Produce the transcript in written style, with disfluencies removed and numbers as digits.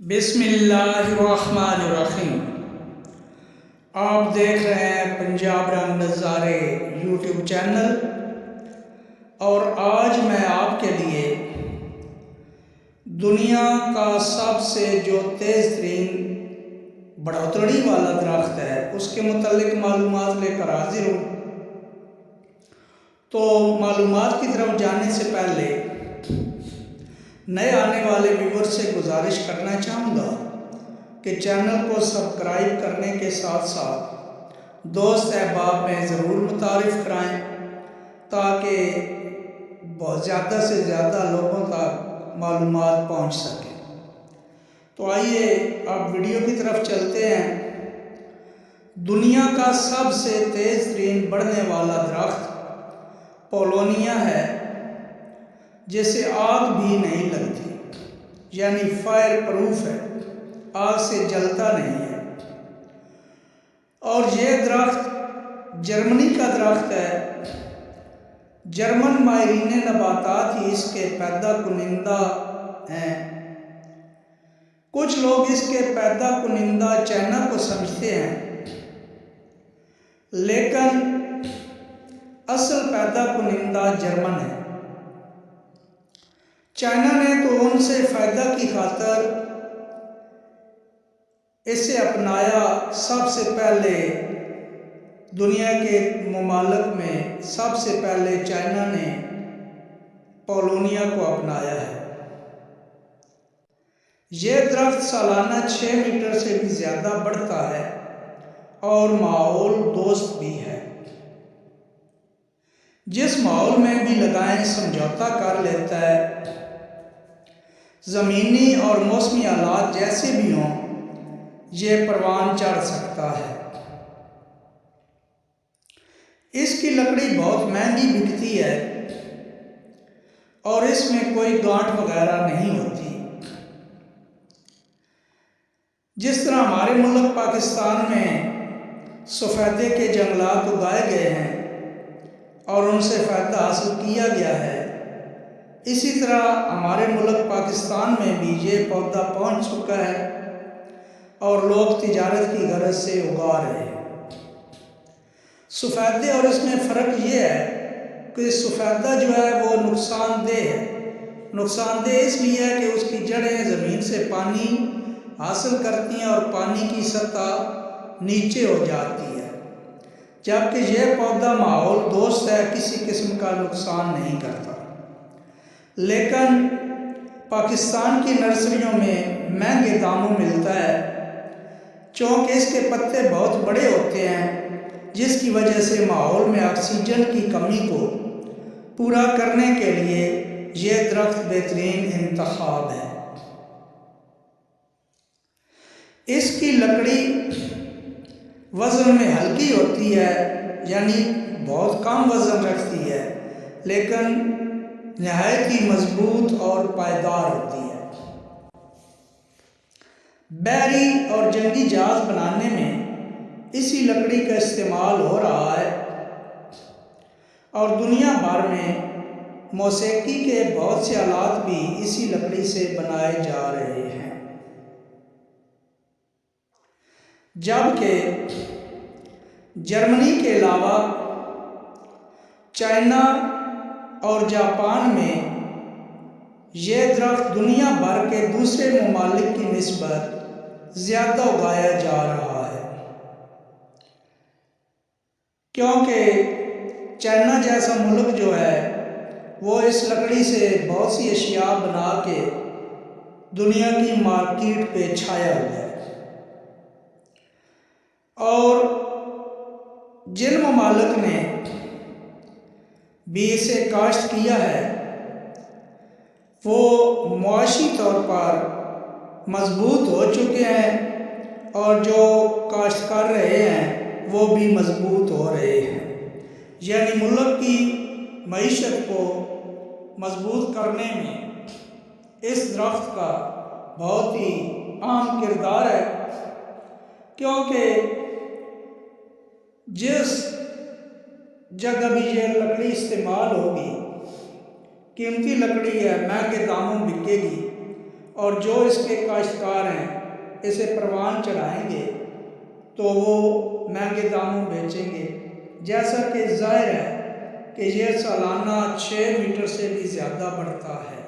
बिस्मिल्लाहिर्रहमानिर्रहीम। आप देख रहे हैं पंजाब रंग नज़ारे यूट्यूब चैनल और आज मैं आपके लिए दुनिया का सबसे जो तेज़ तरीन बढ़ोतरी वाला दरख्त है उसके मुतालिक मालूमात लेकर हाजिर हूँ। तो मालूमात की तरफ जाने से पहले नए आने वाले व्यूवर से गुजारिश करना चाहूँगा कि चैनल को सब्सक्राइब करने के साथ साथ दोस्त अहबाब में ज़रूर मुतारिफ़ कराएँ ताकि बहुत ज़्यादा से ज़्यादा लोगों तक मालूमात पहुँच सके। तो आइए अब वीडियो की तरफ चलते हैं। दुनिया का सबसे तेज़ तरीन बढ़ने वाला दरख्त पोलोनिया है जिसे आग भी नहीं लगती, यानी फायर प्रूफ है, आग से जलता नहीं है। और ये दरख्त जर्मनी का दरख्त है। जर्मन माहिरीन नबातात ही इसके पैदा कुनिंदा हैं। कुछ लोग इसके पैदा कुनिंदा चाइना को समझते हैं, लेकिन असल पैदा कुनिंदा जर्मन है। चाइना ने तो उनसे फ़ायदा की खातर इसे अपनाया। सबसे पहले दुनिया के ममालिक में सबसे पहले चाइना ने पोलोनिया को अपनाया है। यह दरख्त सालाना 6 मीटर से भी ज़्यादा बढ़ता है और माहौल दोस्त भी है। जिस माहौल में भी लगाएं समझौता कर लेता है। ज़मीनी और मौसमी हालात जैसे भी हों, ये परवान चढ़ सकता है। इसकी लकड़ी बहुत महंगी बिकती है और इसमें कोई गांठ वगैरह नहीं होती। जिस तरह हमारे मुल्क पाकिस्तान में सफ़ेदे के जंगलात उगाए गए हैं और उनसे फ़ायदा हासिल किया गया है, इसी तरह हमारे मुल्क पाकिस्तान में भी ये पौधा पहुंच चुका है और लोग तिजारत की गरज से उगा रहे हैं। सफ़ेदे और इसमें फ़र्क ये है कि सफ़ेदा जो है वो नुकसानदेह है। नुकसानदेह इसलिए है कि उसकी जड़ें ज़मीन से पानी हासिल करती हैं और पानी की सतह नीचे हो जाती है, जबकि यह पौधा माहौल दोस्त है, किसी किस्म का नुकसान नहीं करता। लेकिन पाकिस्तान की नर्सरियों में महंगे दामों मिलता है, चूँकि इसके पत्ते बहुत बड़े होते हैं, जिसकी वजह से माहौल में ऑक्सीजन की कमी को पूरा करने के लिए यह दरख्त बेहतरीन इंतखाब है। इसकी लकड़ी वज़न में हल्की होती है, यानी बहुत कम वज़न रखती है, लेकिन नहायत ही मजबूत और पायदार होती है। बैरी और जंगी जहाज बनाने में इसी लकड़ी का इस्तेमाल हो रहा है और दुनिया भर में मौसीकी के बहुत से आलात भी इसी लकड़ी से बनाए जा रहे हैं। जबकि जर्मनी के अलावा चाइना और जापान में यह दरख्त दुनिया भर के दूसरे ममालिक की निस्बत ज़्यादा उगाया जा रहा है, क्योंकि चाइना जैसा मुल्क जो है वो इस लकड़ी से बहुत सी अशिया बना के दुनिया की मार्केट पे छाया हुआ है। और जिन ममालिक ने भी इसे काश्त किया है वो मुआशी तौर पर मजबूत हो चुके हैं और जो काश्त कर रहे हैं वो भी मजबूत हो रहे हैं। यानी मुल्क की मईशत को मजबूत करने में इस दरख्त का बहुत ही अहम किरदार है, क्योंकि जिस जगह भी ये लकड़ी इस्तेमाल होगी, कीमती लकड़ी है, महंगे दामों बिकेगी, और जो इसके काश्तकार हैं इसे परवान चढ़ाएंगे तो वो महंगे दामों बेचेंगे। जैसा कि जाहिर है कि यह सालाना 6 मीटर से भी ज़्यादा बढ़ता है।